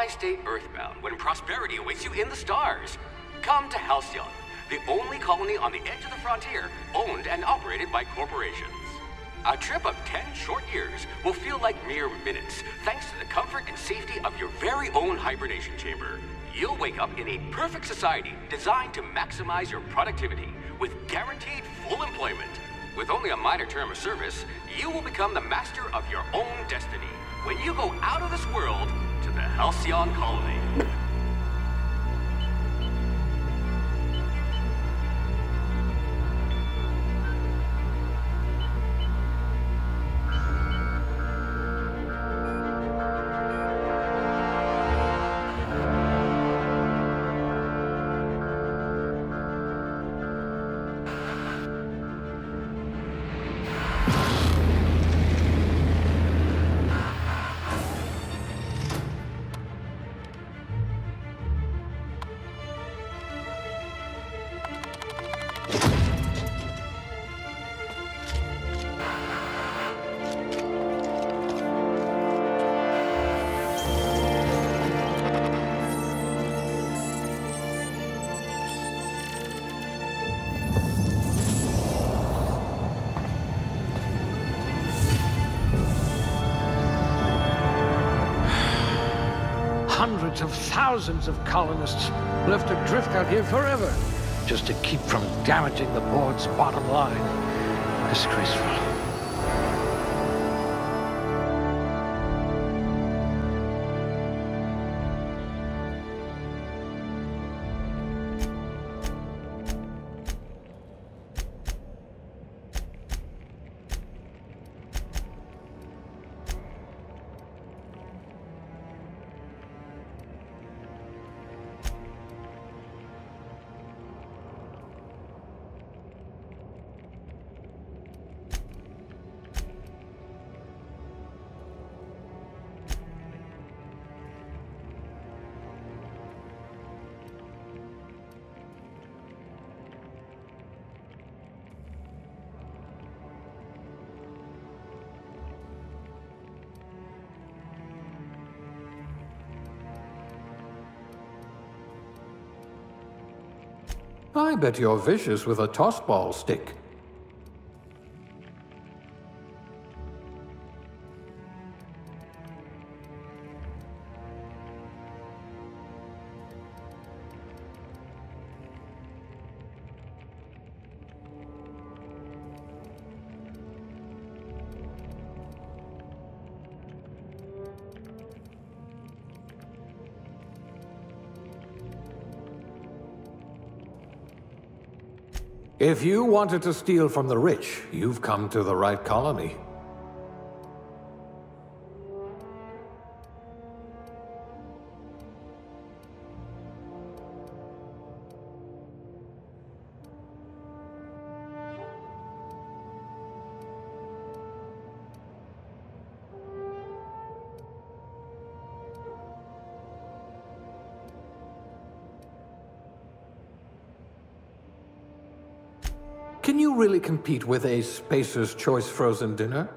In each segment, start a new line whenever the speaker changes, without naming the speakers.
why stay earthbound when prosperity awaits you in the stars? Come to Halcyon, the only colony on the edge of the frontier, owned and operated by corporations. A trip of 10 short years will feel like mere minutes, thanks to the comfort and safety of your very own hibernation chamber. You'll wake up in a perfect society designed to maximize your productivity with guaranteed full employment. With only a minor term of service, you will become the master of your own destiny when you go out of this world to the Halcyon colony.
Hundreds of thousands of colonists left adrift out here forever, just to keep from damaging the board's bottom line. Disgraceful.
I bet you're vicious with a tossball stick. If you wanted to steal from the rich, you've come to the right colony. Can you really compete with a Spacer's Choice frozen dinner?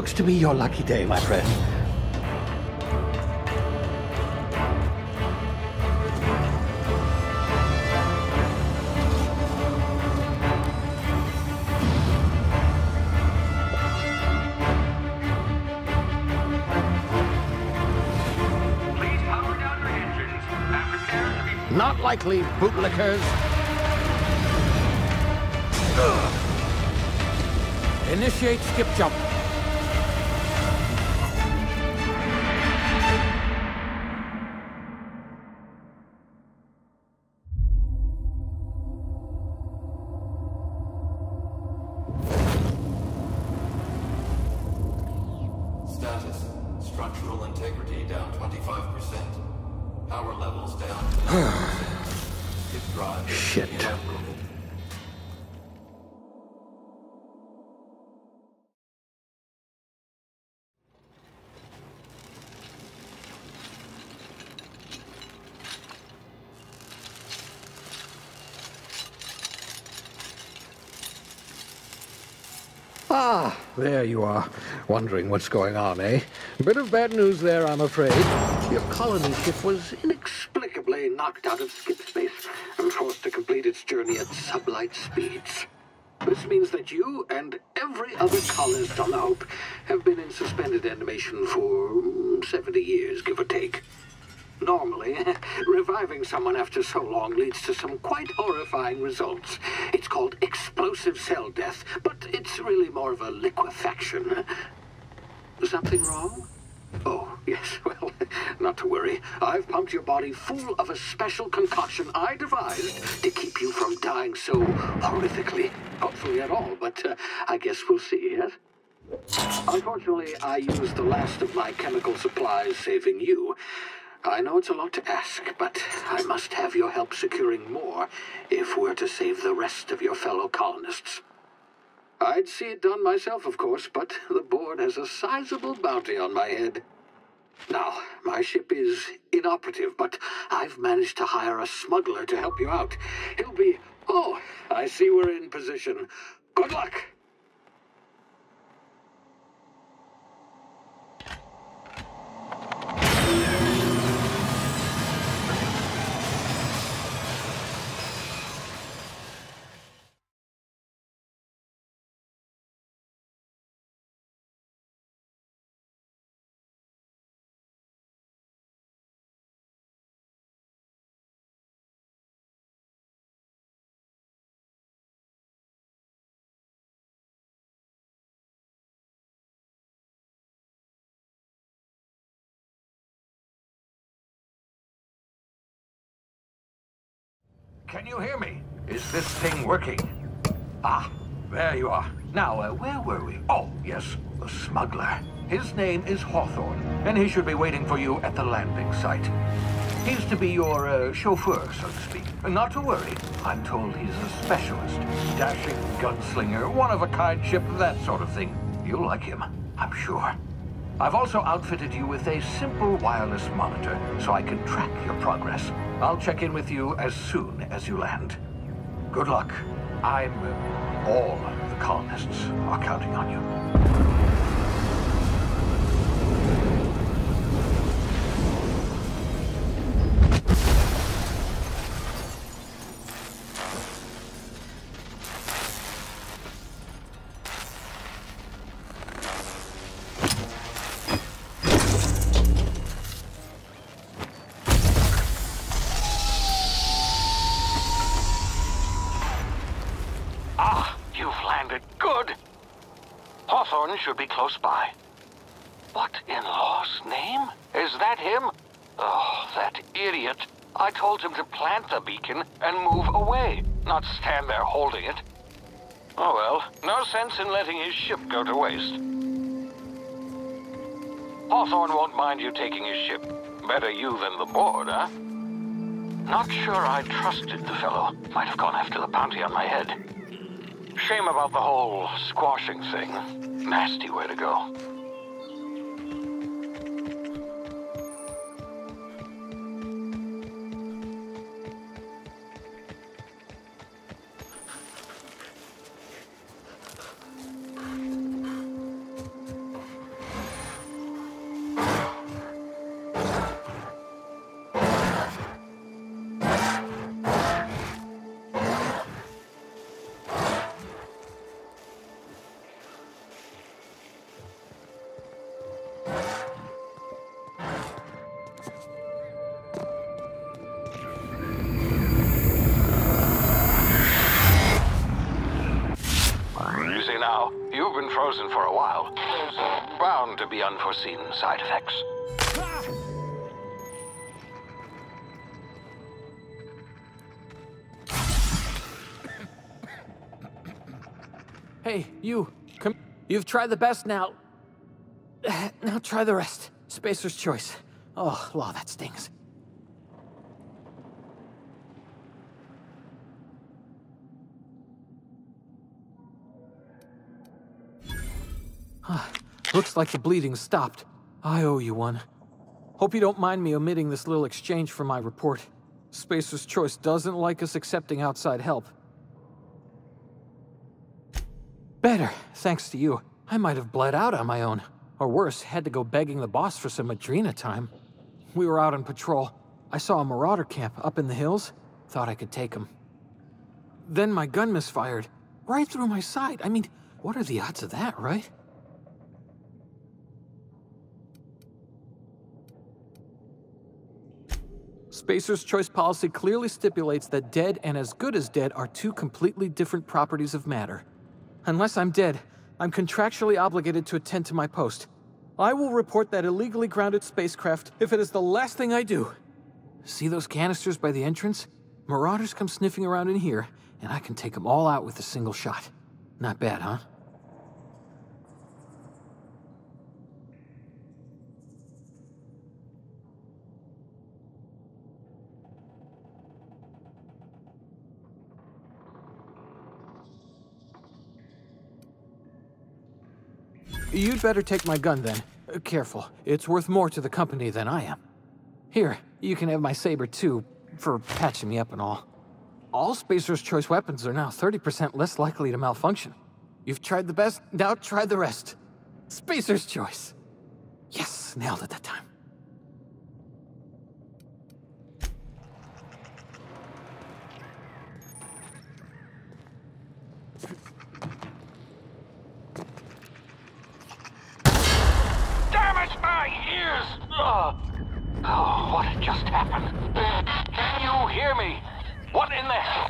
Looks to be your lucky day, my friend. Not likely, bootlickers. Initiate skip jump.
Status. Structural integrity down 25%. Power levels down.
Shit. Ah, there you are. Wondering what's going on, eh? Bit of bad news there, I'm afraid. Your colony ship was inexplicably knocked out of skip space and forced to complete its journey at sublight speeds. This means that you and every other colonist on the Hope have been in suspended animation for 70 years, give or take. Normally, reviving someone after so long leads to some quite horrifying results. It's called explosive cell death, but it's really more of a liquefaction. Something wrong? Oh, yes, well, not to worry. I've pumped your body full of a special concoction I devised to keep you from dying so horrifically. Hopefully at all, but I guess we'll see, yes? Unfortunately, I used the last of my chemical supplies saving you. I know it's a lot to ask, but I must have your help securing more if we're to save the rest of your fellow colonists. I'd see it done myself, of course, but the board has a sizable bounty on my head. Now, my ship is inoperative, but I've managed to hire a smuggler to help you out. He'll be... Oh, I see we're in position. Good luck!
Can you hear me? Is this thing working? Ah, there you are. Now, where were we? Oh, yes, the smuggler. His name is Hawthorne, and he should be waiting for you at the landing site. He's to be your chauffeur, so to speak. Not to worry. I'm told he's a specialist. Dashing gunslinger, one-of-a-kind ship, that sort of thing. You'll like him, I'm sure. I've also outfitted you with a simple wireless monitor, so I can track your progress. I'll check in with you as soon as you land. Good luck. All the colonists are counting on you.
Hawthorne should be close by. What in law's name? Is that him? Oh, that idiot. I told him to plant the beacon and move away, not stand there holding it. Oh well, no sense in letting his ship go to waste. Hawthorne won't mind you taking his ship. Better you than the board, huh? Not sure I trusted the fellow. Might have gone after the bounty on my head. Shame about the whole squashing thing. Nasty way to go.
bound to be unforeseen side effects.
Hey, you. Come. You've tried the best now. Now try the rest. Spacer's choice. Oh, law, that stings. Looks like the bleeding stopped. I owe you one. Hope you don't mind me omitting this little exchange from my report. Spacer's choice doesn't like us accepting outside help. Better, thanks to you. I might have bled out on my own. Or worse, had to go begging the boss for some Adrena time. We were out on patrol. I saw a marauder camp up in the hills. Thought I could take him. Then my gun misfired. Right through my side. I mean, what are the odds of that, right? Spacer's choice policy clearly stipulates that dead and as good as dead are two completely different properties of matter. Unless I'm dead, I'm contractually obligated to attend to my post. I will report that illegally grounded spacecraft if it is the last thing I do. See those canisters by the entrance? Marauders come sniffing around in here, and I can take them all out with a single shot. Not bad, huh? You'd better take my gun then. Careful, it's worth more to the company than I am. Here, you can have my saber too, for patching me up and all. All Spacer's choice weapons are now 30% less likely to malfunction. You've tried the best, now try the rest. Spacer's choice. Yes, nailed it that time.
Oh, what just happened? Can you hear me? What in the hell?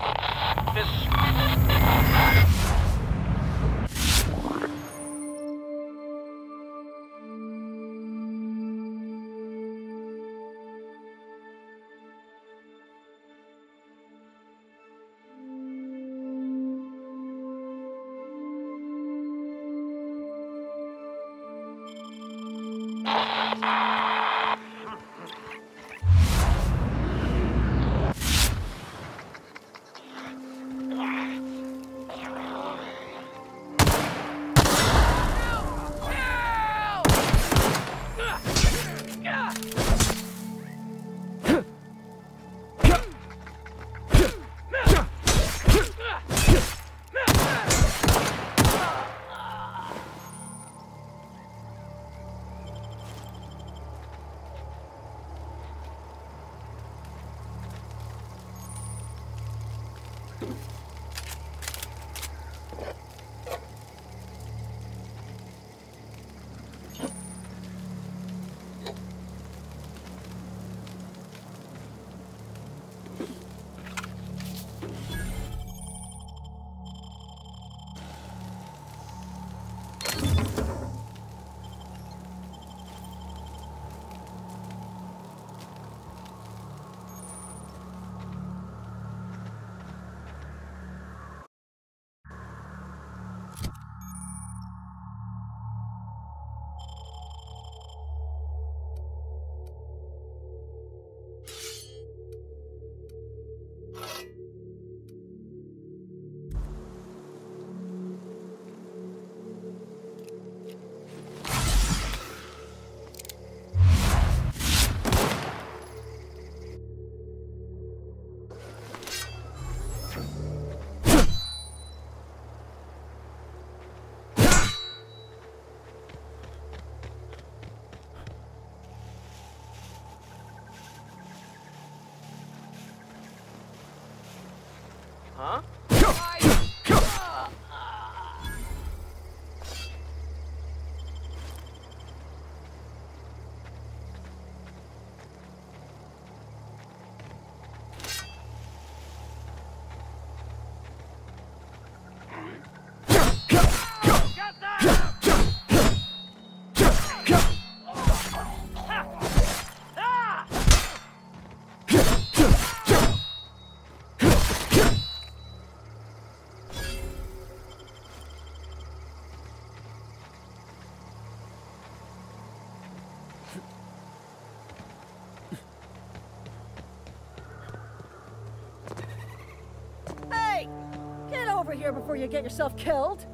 Huh?
over here before you get yourself killed.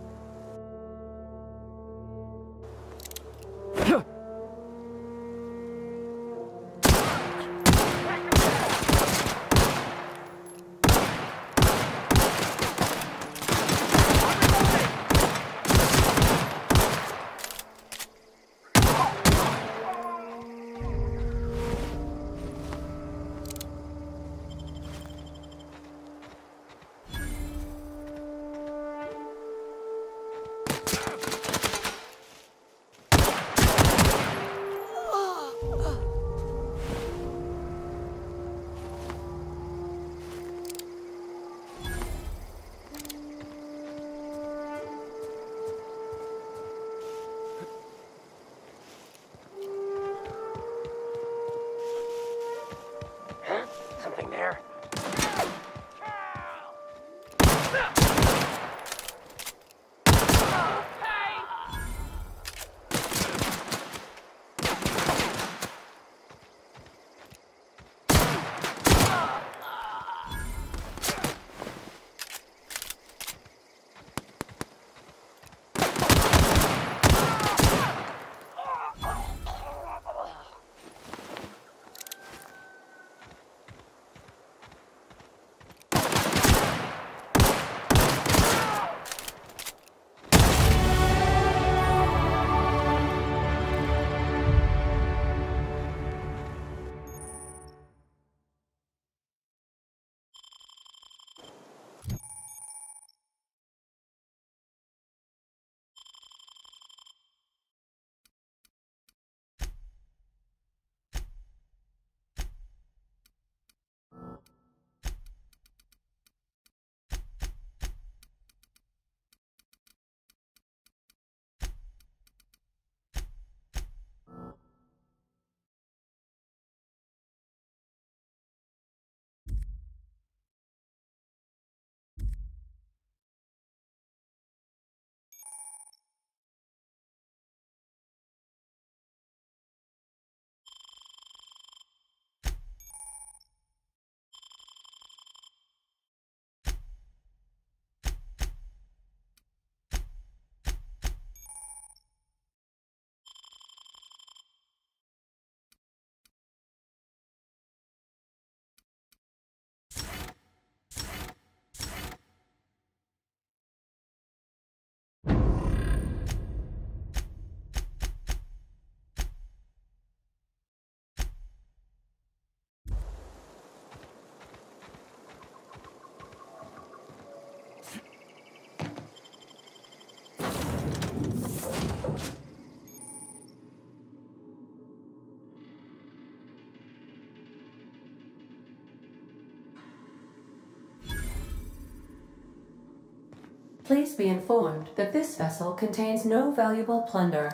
Something there.
Please be informed that this vessel contains no valuable plunder.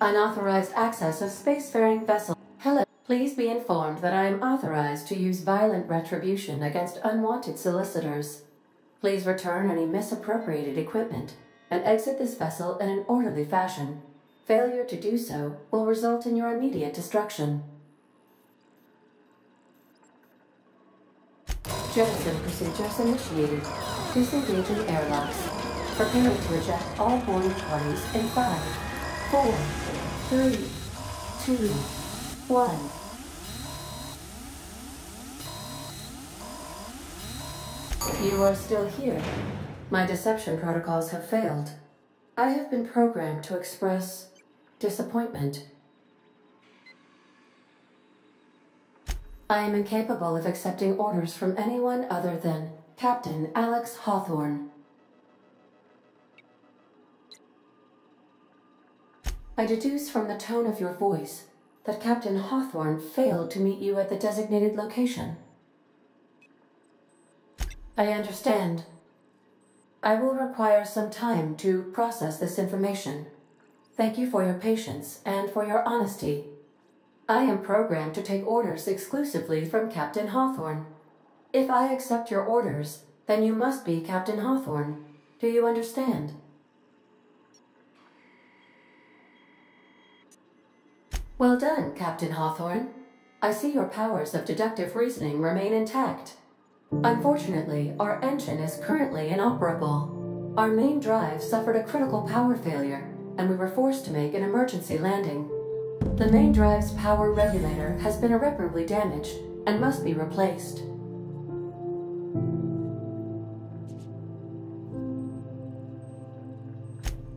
Unauthorized access of spacefaring vessel. Hello. Please be informed that I am authorized to use violent retribution against unwanted solicitors. Please return any misappropriated equipment and exit this vessel in an orderly fashion. Failure to do so will result in your immediate destruction. Jettison procedures initiated. Disengaging airlocks. Preparing to eject all boarding parties in 5, 4, 3, 2, 1. You are still here. My deception protocols have failed. I have been programmed to express disappointment. I am incapable of accepting orders from anyone other than Captain Alex Hawthorne. I deduce from the tone of your voice that Captain Hawthorne failed to meet you at the designated location. I understand. I will require some time to process this information. Thank you for your patience and for your honesty. I am programmed to take orders exclusively from Captain Hawthorne. If I accept your orders, then you must be Captain Hawthorne. Do you understand? Well done, Captain Hawthorne. I see your powers of deductive reasoning remain intact. Unfortunately, our engine is currently inoperable. Our main drive suffered a critical power failure, and we were forced to make an emergency landing. The main drive's power regulator has been irreparably damaged and must be replaced.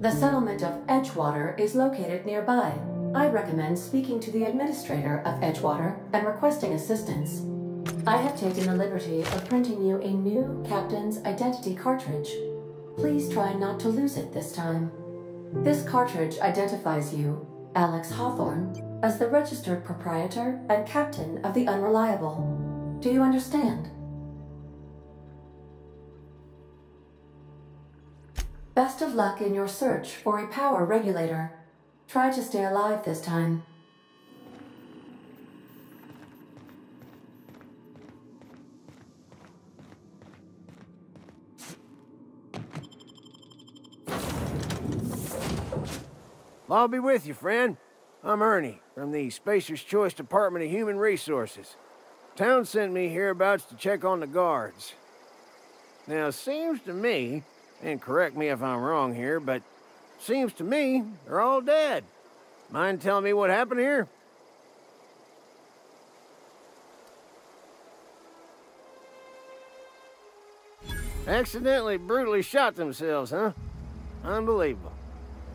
The settlement of Edgewater is located nearby. I recommend speaking to the administrator of Edgewater and requesting assistance. I have taken the liberty of printing you a new Captain's Identity cartridge. Please try not to lose it this time. This cartridge identifies you, Alex Hawthorne, as the registered proprietor and captain of the Unreliable. Do you understand? Best of luck in your search for a power regulator. Try to stay alive this time.
I'll be with you, friend. I'm Ernie, from the Spacer's Choice Department of Human Resources. Town sent me hereabouts to check on the guards. Now, seems to me, and correct me if I'm wrong here, but seems to me they're all dead. Mind telling me what happened here? Accidentally, brutally shot themselves, huh? Unbelievable.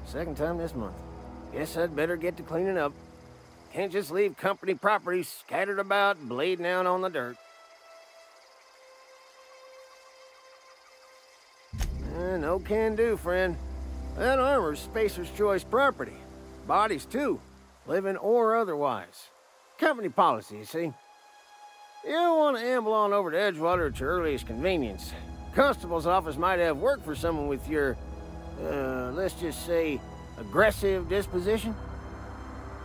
Second time this month. Guess I'd better get to cleaning up. Can't just leave company property scattered about, bleeding out on the dirt. No can do, friend. That armor's Spacer's Choice property. Bodies, too. Living or otherwise. Company policy, you see. You don't want to amble on over to Edgewater at your earliest convenience. Constable's office might have work for someone with your, let's just say, aggressive disposition.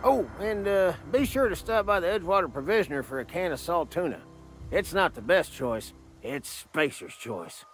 Oh, and be sure to stop by the Edgewater Provisioner for a can of salt tuna. It's not the best choice. It's Spacer's Choice.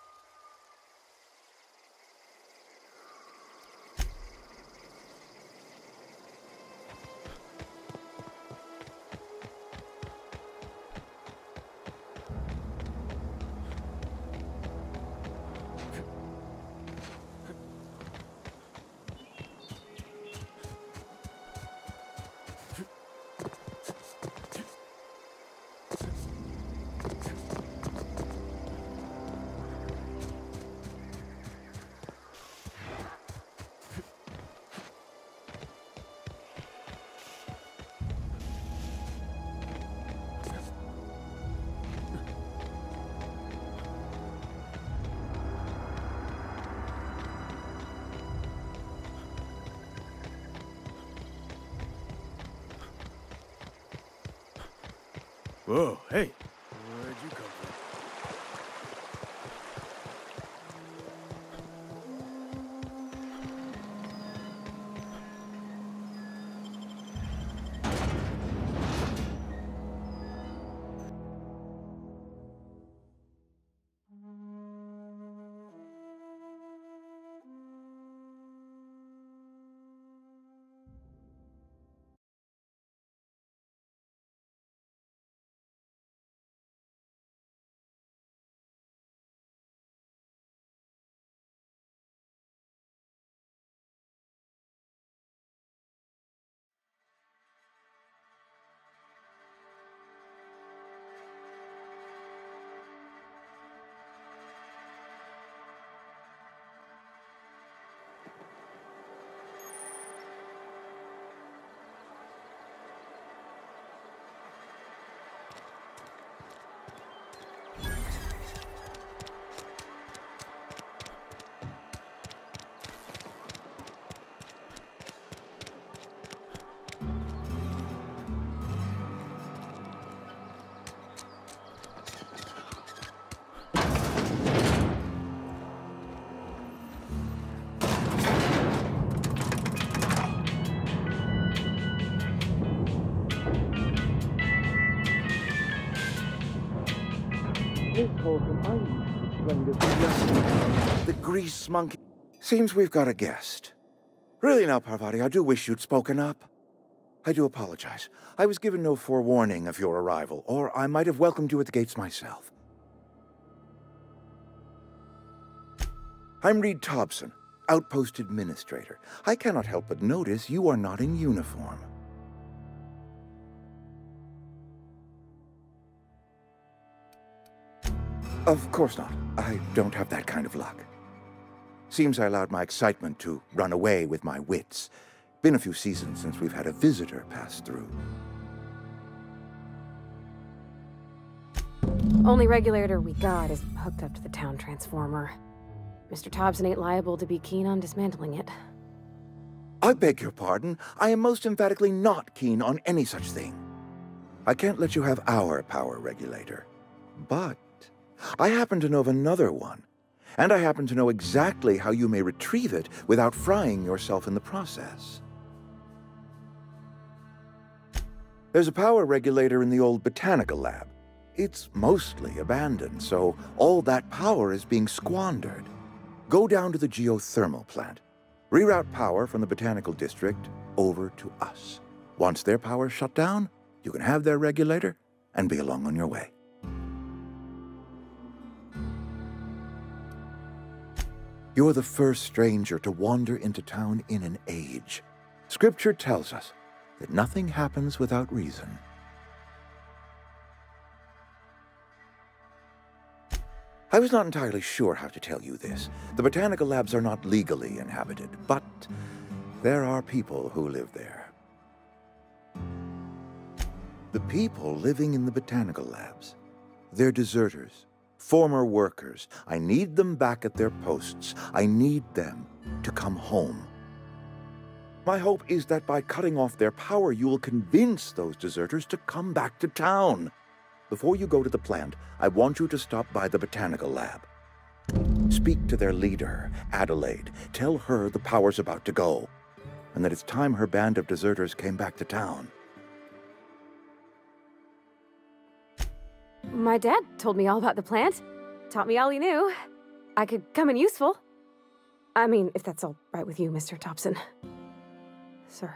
Whoa, hey. Where'd you come from?
The grease monkey. Seems we've got a guest. Really now, Parvati, I do wish you'd spoken up. I do apologize. I was given no forewarning of your arrival, or I might have welcomed you at the gates myself. I'm Reed Thompson, Outpost Administrator. I cannot help but notice you are not in uniform. Of course not. I don't have that kind of luck. Seems I allowed my excitement to run away with my wits. Been a few seasons since we've had a visitor pass through.
Only regulator we got is hooked up to the town transformer. Mr. Thompson ain't liable to be keen on dismantling it.
I beg your pardon. I am most emphatically not keen on any such thing. I can't let you have our power regulator. But I happen to know of another one. And I happen to know exactly how you may retrieve it without frying yourself in the process. There's a power regulator in the old botanical lab. It's mostly abandoned, so all that power is being squandered. Go down to the geothermal plant. Reroute power from the botanical district over to us. Once their power's shut down, you can have their regulator and be along on your way. You're the first stranger to wander into town in an age. Scripture tells us that nothing happens without reason. I was not entirely sure how to tell you this. The botanical labs are not legally inhabited, but there are people who live there. The people living in the botanical labs, they're deserters, former workers. I need them back at their posts. I need them to come home. My hope is that by cutting off their power, you will convince those deserters to come back to town. Before you go to the plant, I want you to stop by the botanical lab. Speak to their leader, Adelaide. Tell her the power's about to go, and that it's time her band of deserters came back to town.
My dad told me all about the plant. Taught me all he knew. I could come in useful. I mean, if that's all right with you, Mr. Thompson. Sir.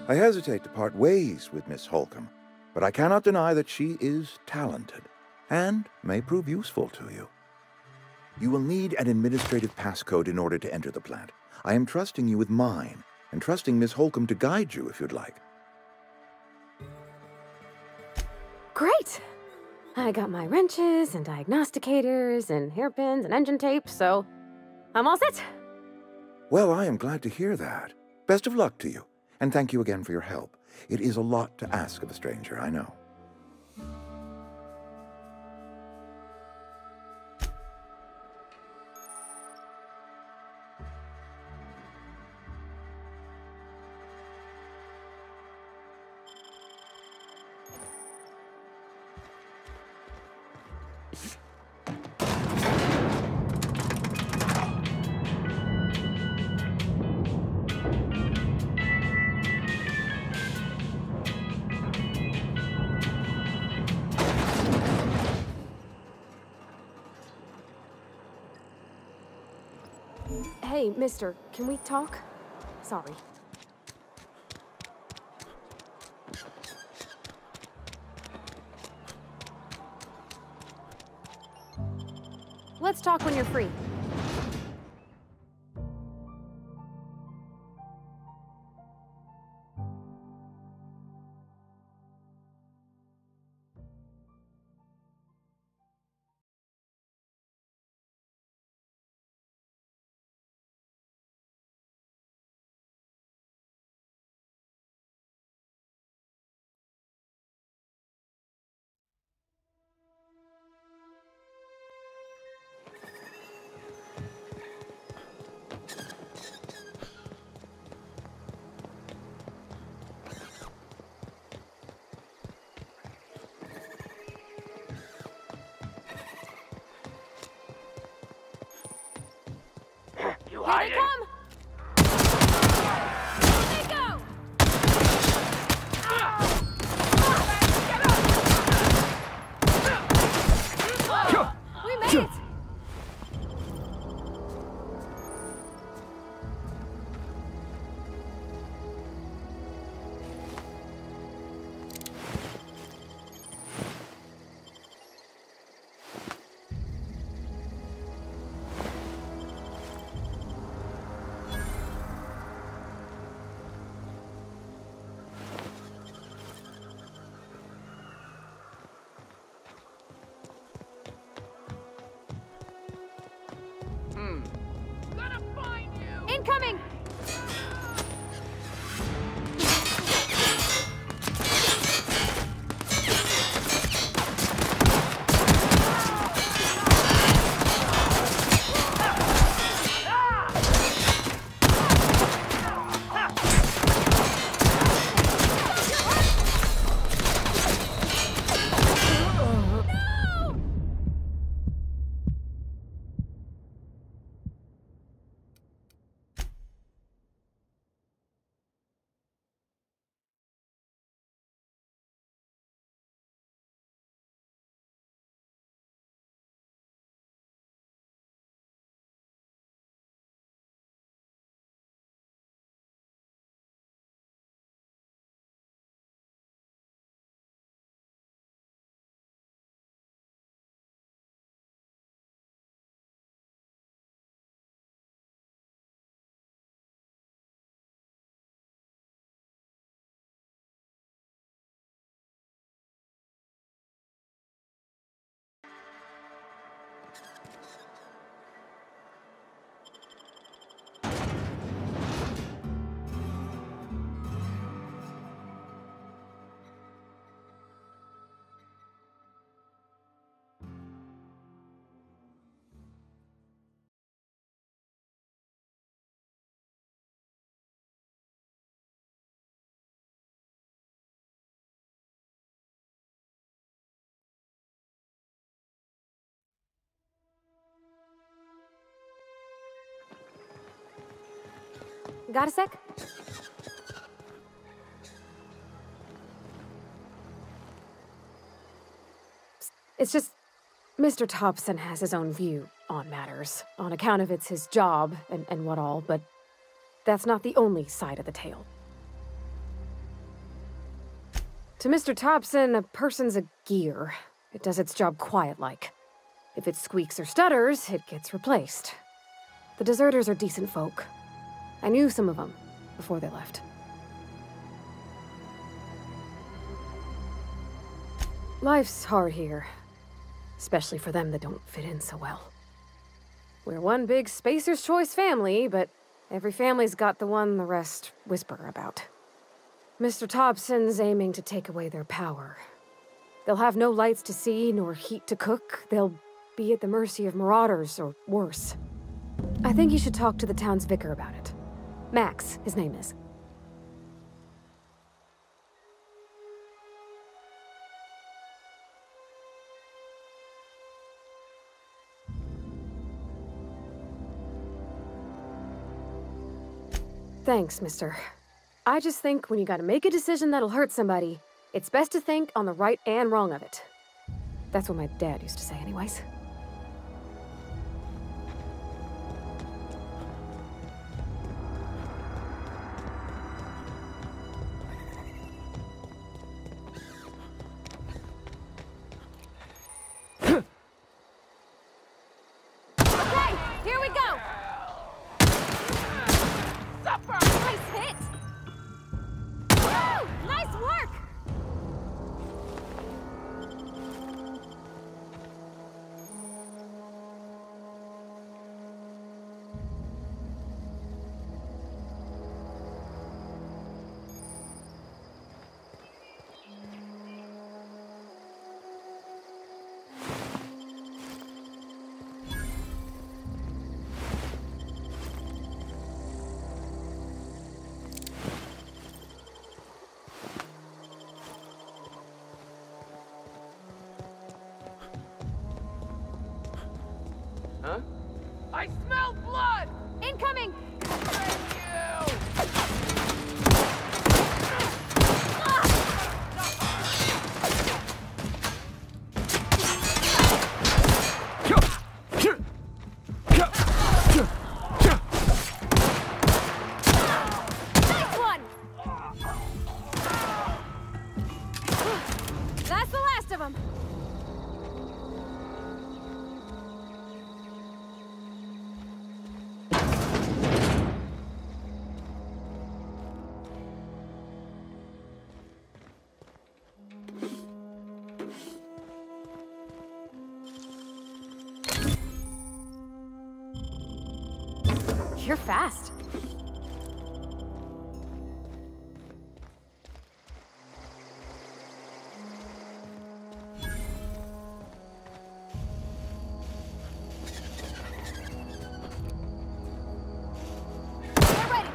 I hesitate to part ways with Miss Holcomb, but I cannot deny that she is talented and may prove useful to you. You will need an administrative passcode in order to enter the plant. I am trusting you with mine, and trusting Miss Holcomb to guide you if you'd like.
Great! I got my wrenches and diagnosticators and hairpins and engine tape, so I'm all set.
Well, I am glad to hear that. Best of luck to you, and thank you again for your help. It is a lot to ask of a stranger, I know.
Hey, mister, can we talk? Sorry. Let's talk when you're free. got a sec? It's just, Mr. Thompson has his own view on matters, on account of it's his job and what all, but that's not the only side of the tale. To Mr. Thompson, a person's a gear. It does its job quiet-like. If it squeaks or stutters, it gets replaced. The deserters are decent folk. I knew some of them before they left. Life's hard here. Especially for them that don't fit in so well. We're one big Spacer's Choice family, but every family's got the one the rest whisper about. Mr. Thompson's aiming to take away their power. They'll have no lights to see, nor heat to cook. They'll be at the mercy of marauders, or worse. I think you should talk to the town's vicar about it. Max, his name is. Thanks, mister. I just think when you gotta make a decision that'll hurt somebody, it's best to think on the right and wrong of it. That's what my dad used to say anyways.
Okay, here we go! Nice hit! Woo! Nice work!
Huh? I smell blood!
Incoming! Nice one! That's the last of them.
You're fast.
Hey!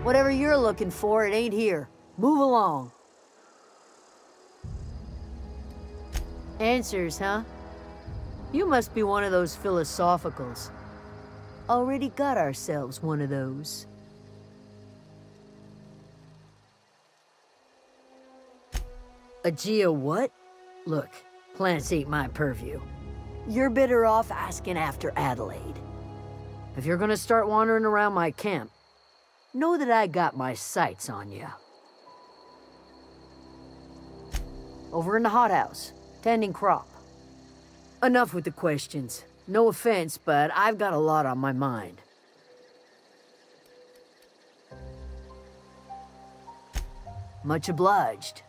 Whatever you're looking for, it ain't here. Move along. Answers, huh? You must be one of those philosophicals. Already got ourselves one of those. A geo what? Look, plants ain't my purview. You're better off asking after Adelaide. If you're gonna start wandering around my camp, know that I got my sights on you. Over in the hothouse, tending crop. Enough with the questions. No offense, but I've got a lot on my mind. Much obliged.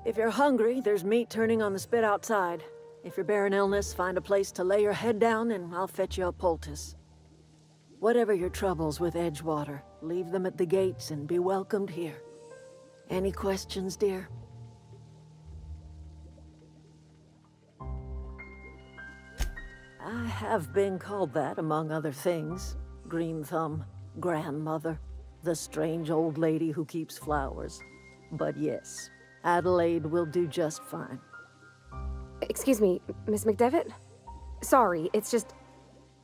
If you're hungry, there's meat turning on the spit outside. If you're bearing illness, find a place to lay your head down and I'll fetch you a poultice. Whatever your troubles with Edgewater, leave them at the gates and be welcomed here. Any questions, dear? I have been called that, among other things. Green Thumb, grandmother, the strange old lady who keeps flowers. But yes, Adelaide will do just fine.
Excuse me, Miss McDevitt? Sorry, it's just...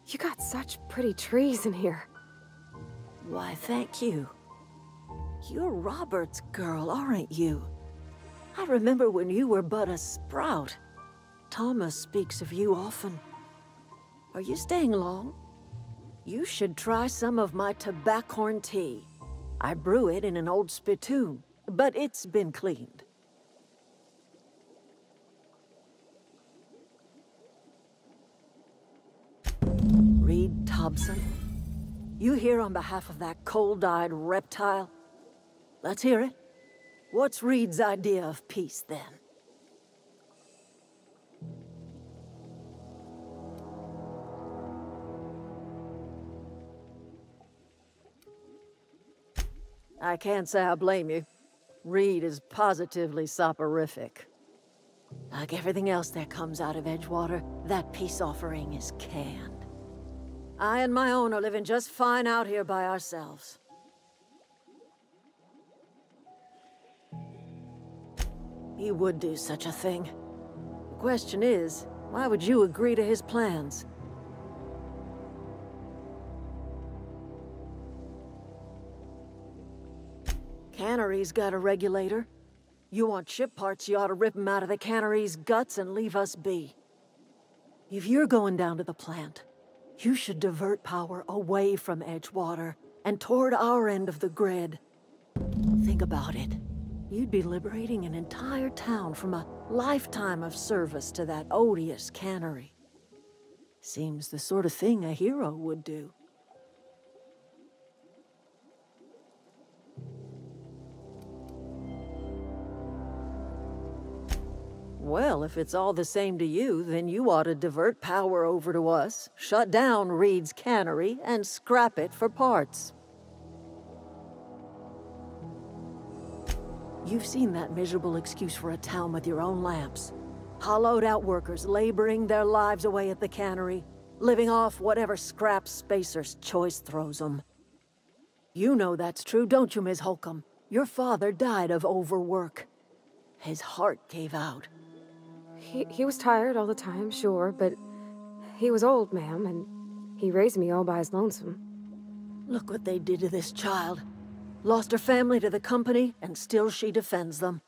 You got such pretty trees in here.
Why, thank you. You're Robert's girl, aren't you? I remember when you were but a sprout. Thomas speaks of you often. Are you staying long? You should try some of my tobaccorn tea. I brew it in an old spittoon, but it's been cleaned. Reed Thompson? You here on behalf of that cold-eyed reptile? Let's hear it. What's Reed's idea of peace, then? I can't say I blame you. Reed is positively soporific. Like everything else that comes out of Edgewater, that peace offering is canned. I and my own are living just fine out here by ourselves. He would do such a thing. The question is, why would you agree to his plans? Cannery's got a regulator. You want ship parts, you ought to rip them out of the cannery's guts and leave us be. If you're going down to the plant, you should divert power away from Edgewater and toward our end of the grid. Think about it. You'd be liberating an entire town from a lifetime of service to that odious cannery. Seems the sort of thing a hero would do. Well, if it's all the same to you, then you ought to divert power over to us, shut down Reed's cannery, and scrap it for parts. You've seen that miserable excuse for a town with your own lamps. Hollowed out workers laboring their lives away at the cannery, living off whatever scraps Spacer's Choice throws them. You know that's true, don't you, Ms. Holcomb? Your father died of overwork. His heart gave out.
He was tired all the time, sure, but he was old, ma'am, and he raised me all by his lonesome.
Look what they did to this child. Lost her family to the company, and still she defends them.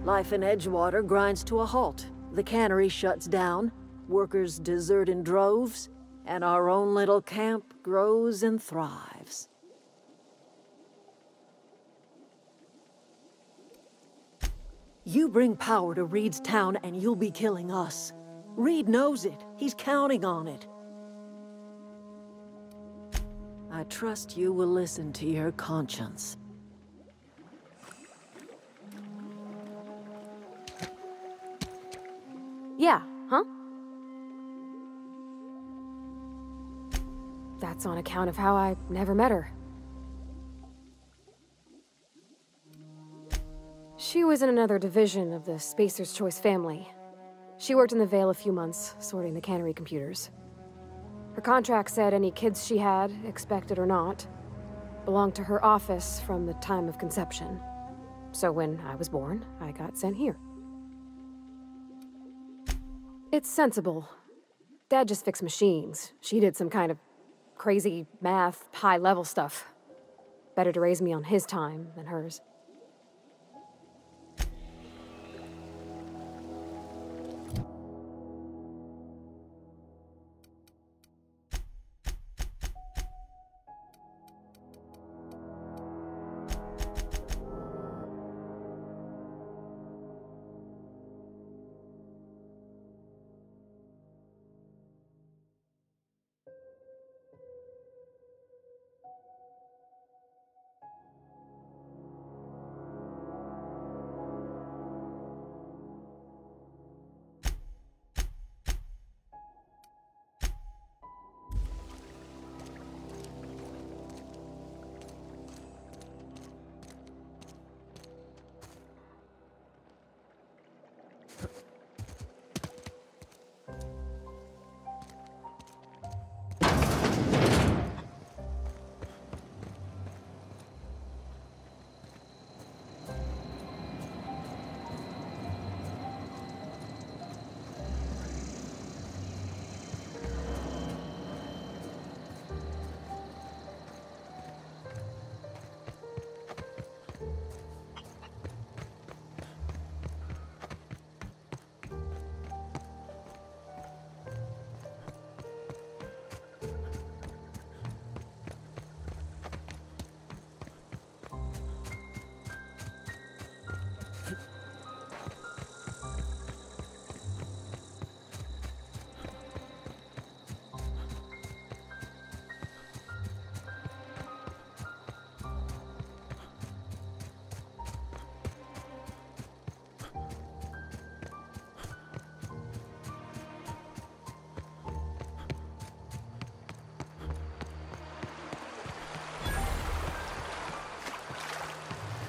Life in Edgewater grinds to a halt. The cannery shuts down, workers desert in droves, and our own little camp grows and thrives. You bring power to Reed's town and you'll be killing us. Reed knows it. He's counting on it. I trust you will listen to your conscience.
Yeah, huh? That's on account of how I never met her. She was in another division of the Spacer's Choice family. She worked in the Vale a few months, sorting the cannery computers. Her contract said any kids she had, expected or not, belonged to her office from the time of conception. So when I was born, I got sent here. It's sensible. Dad just fixed machines. She did some kind of crazy math, high-level stuff. Better to raise me on his time than hers.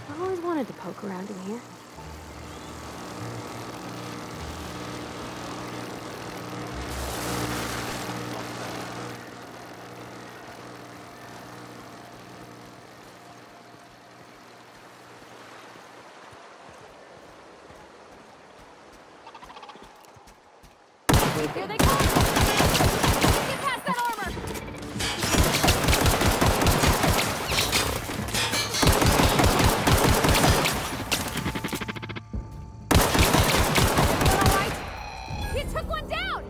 I always wanted to poke around in here.
Here they come! Get past that armor! All right? You took one down!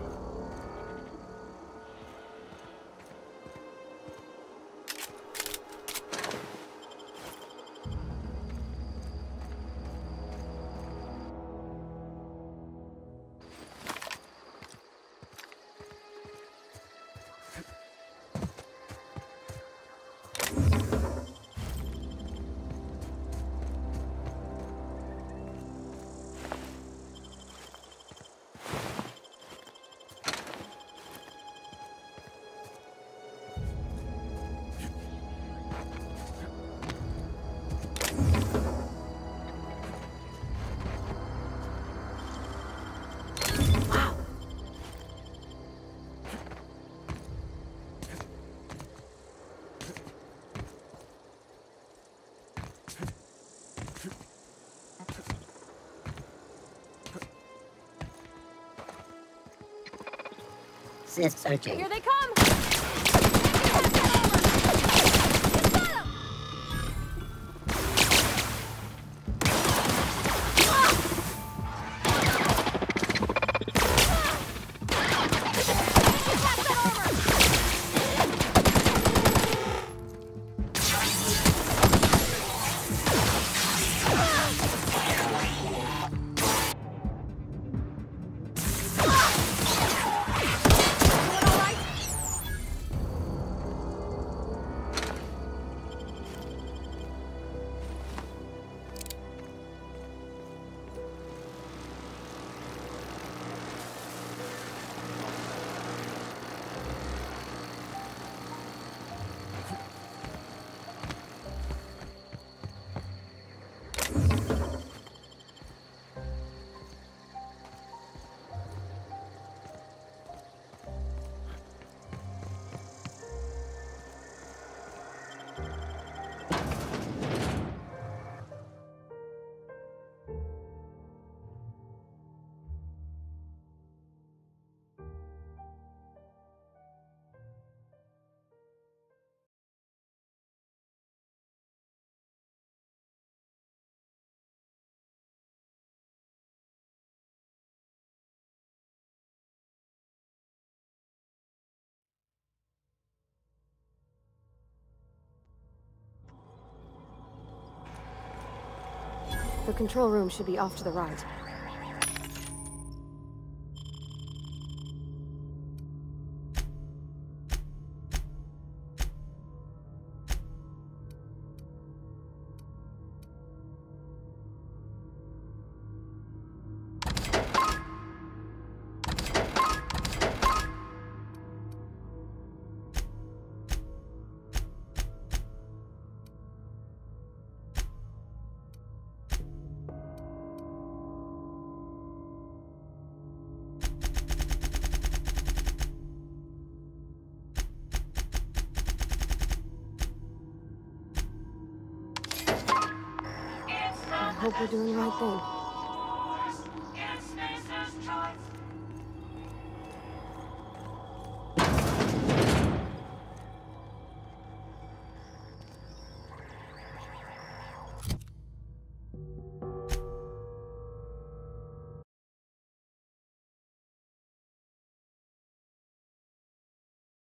Sis searching.
Here they come!
The control room should be off to the right. I hope we're doing the right thing.